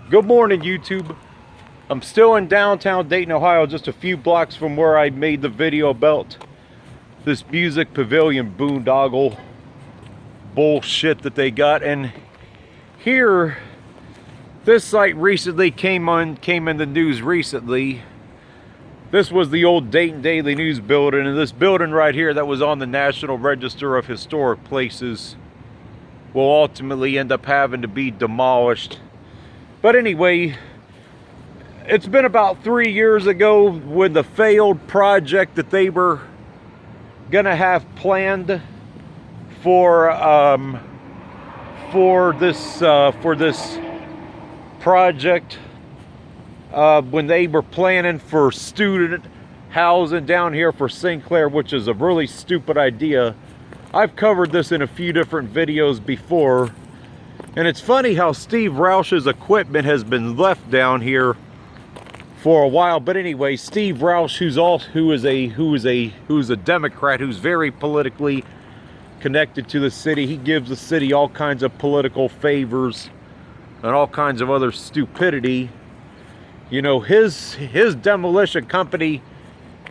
Good morning, YouTube. I'm still in downtown Dayton, Ohio, just a few blocks from where I made the video about this music pavilion boondoggle bullshit that they got. And here, this site recently came in the news recently. This was the old Dayton Daily News building, and this building right here that was on the National Register of Historic Places will ultimately end up having to be demolished. But anyway, it's been about 3 years ago when the failed project that they were gonna have planned for this project, when they were planning for student housing down here for Sinclair, which is a really stupid idea. I've covered this in a few different videos before. And it's funny how Steve Rauch's equipment has been left down here for a while. But anyway, Steve Rauch, who's a Democrat, who's very politically connected to the city. He gives the city all kinds of political favors and all kinds of other stupidity. You know, his demolition company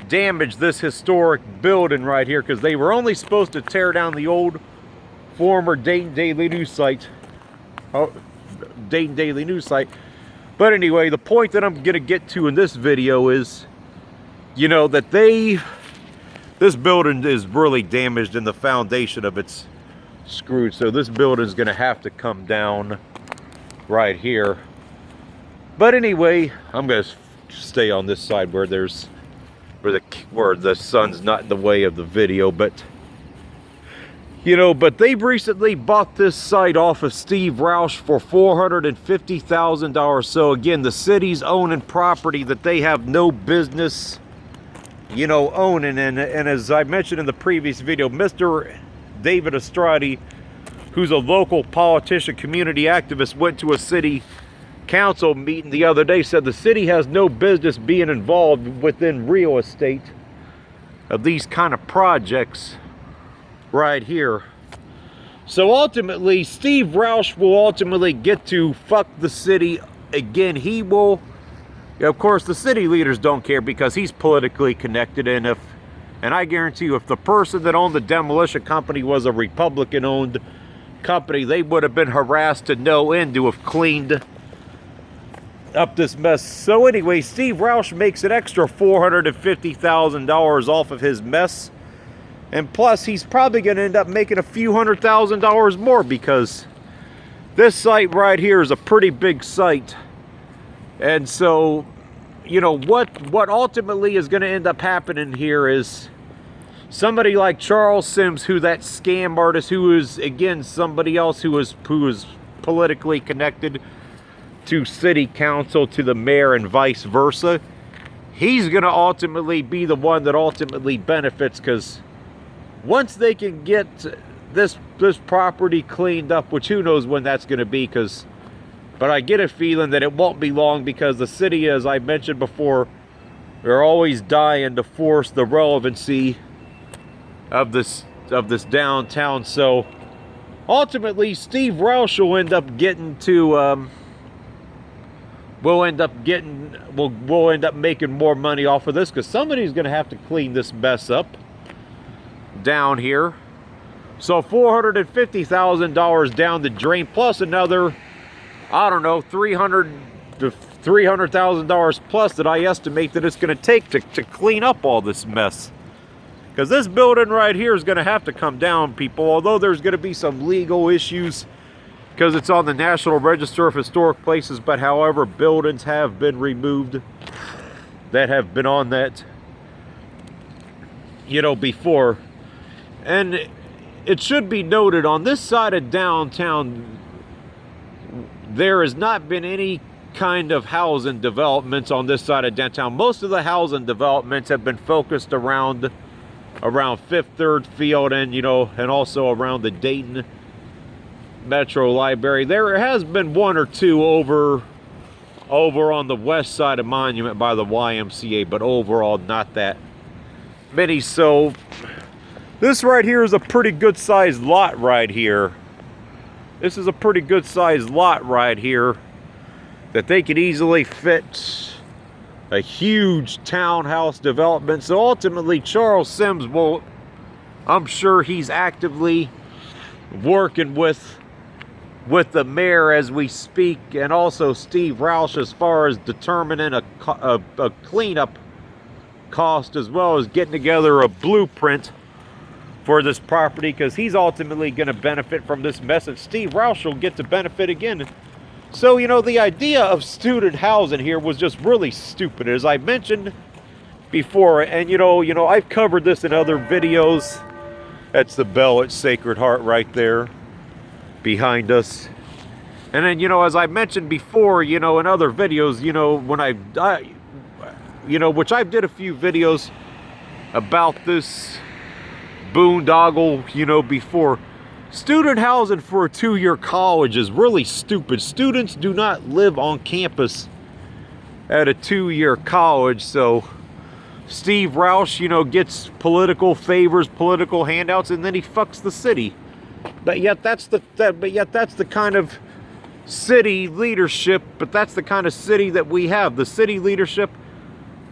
damaged this historic building right here because they were only supposed to tear down the old former Dayton Daily News site. Dayton Daily News site. But anyway, the point that I'm gonna get to in this video is, you know, that this building is really damaged and the foundation of it's screwed. So this building is gonna have to come down right here. But anyway, I'm gonna stay on this side where the sun's not in the way of the video. But you know, but they recently bought this site off of Steve Rauch for $450,000. So again, the city's owning property that they have no business, you know, owning. And as I mentioned in the previous video, Mr. David Estradi, who's a local politician, community activist, went to a city council meeting the other day, said the city has no business being involved within real estate of these kind of projects right here. So ultimately, Steve Rauch will ultimately get to fuck the city again. He will, of course, the city leaders don't care because he's politically connected. And I guarantee you, if the person that owned the demolition company was a Republican-owned company, they would have been harassed to no end to have cleaned up this mess. So anyway, Steve Rauch makes an extra $450,000 off of his mess. And plus, he's probably going to end up making a few $100,000 more because this site right here is a pretty big site. And so, you know, what ultimately is going to end up happening here is somebody like Charles Sims, who that scam artist, who is, again, somebody else who is politically connected to city council, to the mayor, and vice versa. He's going to ultimately be the one that ultimately benefits, because once they can get this property cleaned up, which who knows when that's going to be, but I get a feeling that it won't be long, because the city, as I mentioned before, they're always dying to force the relevancy of this downtown. So ultimately, Steve Rauch will end up getting to we'll end up making more money off of this, because somebody's going to have to clean this mess up down here. So $450,000 down the drain, plus another, I don't know, $300,000 plus that I estimate that it's going to take to clean up all this mess. Because this building right here is going to have to come down, people. Although there's going to be some legal issues because it's on the National Register of Historic Places. But however, buildings have been removed that have been on that, you know, before. And it should be noted, on this side of downtown, there has not been any kind of housing developments on this side of downtown. Most of the housing developments have been focused around Fifth Third Field, and you know, and also around the Dayton Metro Library. There has been one or two over on the west side of Monument by the YMCA, but overall not that many. So this right here is a pretty good sized lot right here. This is a pretty good sized lot right here that they could easily fit a huge townhouse development. So ultimately Charles Sims will, I'm sure he's actively working with the mayor as we speak, and also Steve Rauch as far as determining a cleanup cost, as well as getting together a blueprint for this property, because he's ultimately going to benefit from this mess, and Steve Rauch will get to benefit again. So, you know, the idea of student housing here was just really stupid, as I mentioned before. And you know, I've covered this in other videos. That's the bell at Sacred Heart right there behind us. And then, you know, as I mentioned before, you know, in other videos, you know, when which I did a few videos about this boondoggle, you know, before. Student housing for a 2-year college is really stupid. Students do not live on campus at a 2-year college. So Steve Rauch, you know, gets political favors, political handouts, and then he fucks the city. But yet that's the kind of city leadership, but that's the kind of city that we have. The city leadership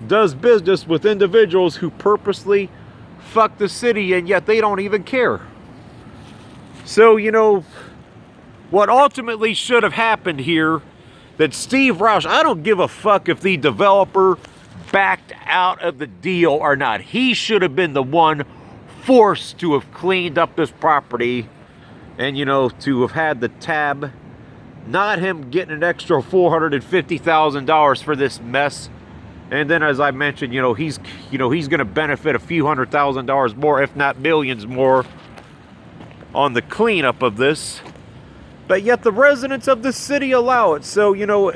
does business with individuals who purposely fuck the city, and yet they don't even care. So, you know, what ultimately should have happened here, that Steve Rauch, I don't give a fuck if the developer backed out of the deal or not. He should have been the one forced to have cleaned up this property, and, you know, to have had the tab, not him getting an extra $450,000 for this mess. And then, as I mentioned, you know, he's going to benefit a few $100,000 more, if not millions more, on the cleanup of this. But yet the residents of the city allow it. So, you know,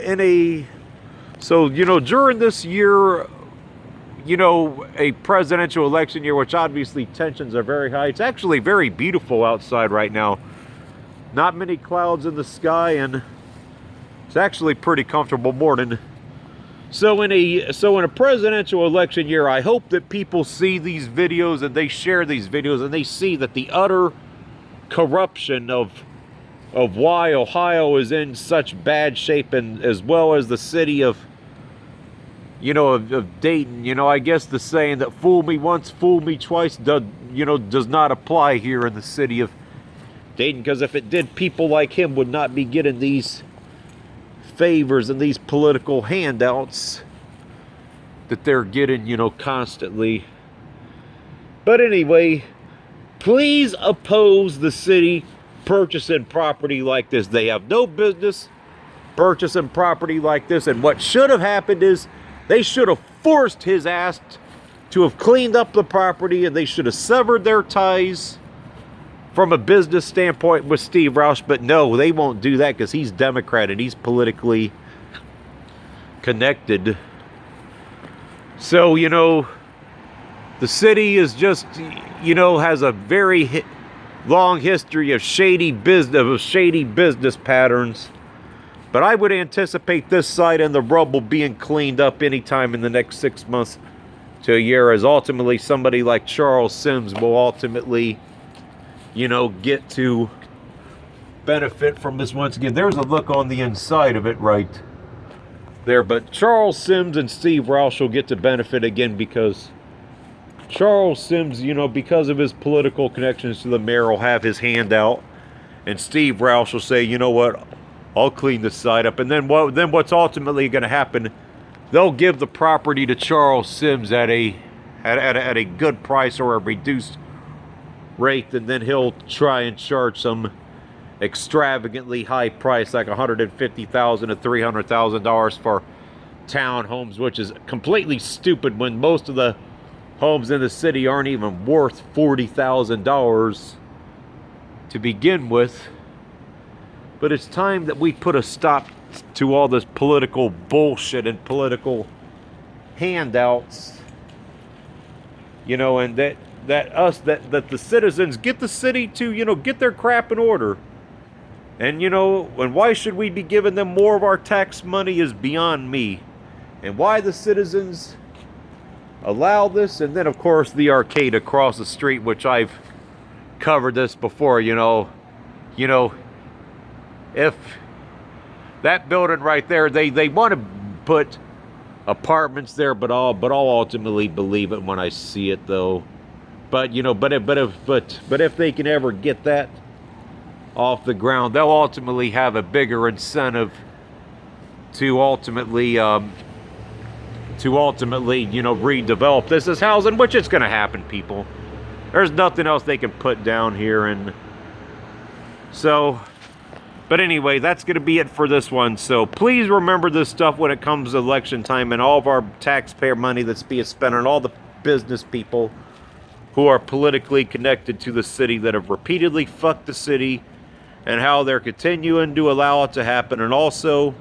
during this year, you know, a presidential election year, which obviously tensions are very high. It's actually very beautiful outside right now. Not many clouds in the sky, and it's actually pretty comfortable morning. So in a presidential election year, I hope that people see these videos and they share these videos and they see that the utter corruption of why Ohio is in such bad shape, and as well as the city of, you know, of Dayton. You know, I guess the saying that fool me once, fool me twice does not apply here in the city of Dayton, because if it did, people like him would not be getting these favors and these political handouts that they're getting, you know, constantly. But anyway, please oppose the city purchasing property like this. They have no business purchasing property like this. And what should have happened is they should have forced his ass to have cleaned up the property, and they should have severed their ties from a business standpoint with Steve Rauch. But no, they won't do that because he's Democrat and he's politically connected. So, you know, the city is just, you know, has a very long history of shady business patterns. But I would anticipate this site and the rubble being cleaned up anytime in the next 6 months to a year, as ultimately somebody like Charles Sims will ultimately, you know, get to benefit from this once again. There's a look on the inside of it right there. But Charles Sims and Steve Rauch will get to benefit again, because Charles Sims, you know, because of his political connections to the mayor, will have his hand out, and Steve Rauch will say, you know what, I'll clean this site up. And then what's ultimately going to happen, they'll give the property to Charles Sims at a good price or a reduced rate, and then he'll try and charge some extravagantly high price, like $150,000 to $300,000 for townhomes, which is completely stupid when most of the homes in the city aren't even worth $40,000 to begin with. But it's time that we put a stop to all this political bullshit and political handouts, you know, and that the citizens get the city to, you know, get their crap in order. And, you know, and why should we be giving them more of our tax money is beyond me. And why the citizens allow this. And then, of course, the arcade across the street, which I've covered this before, you know, if that building right there, they want to put apartments there, but I'll ultimately believe it when I see it, though. But you know, but if they can ever get that off the ground, they'll ultimately have a bigger incentive to ultimately you know, redevelop this as housing, which is going to happen, people. There's nothing else they can put down here, and so. But anyway, that's going to be it for this one. So please remember this stuff when it comes to election time, and all of our taxpayer money that's being spent on all the business people who are politically connected to the city that have repeatedly fucked the city, and how they're continuing to allow it to happen, and also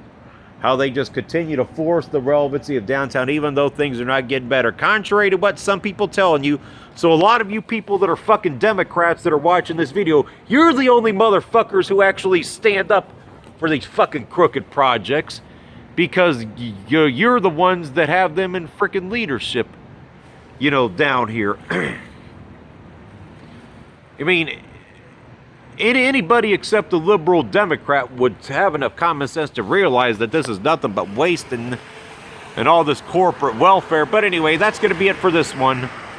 how they just continue to force the relevancy of downtown even though things are not getting better, contrary to what some people telling you. So a lot of you people that are fucking Democrats that are watching this video, you're the only motherfuckers who actually stand up for these fucking crooked projects, because you're the ones that have them in freaking leadership, you know, down here. I mean, anybody except a liberal Democrat would have enough common sense to realize that this is nothing but waste and all this corporate welfare. But anyway, that's going to be it for this one.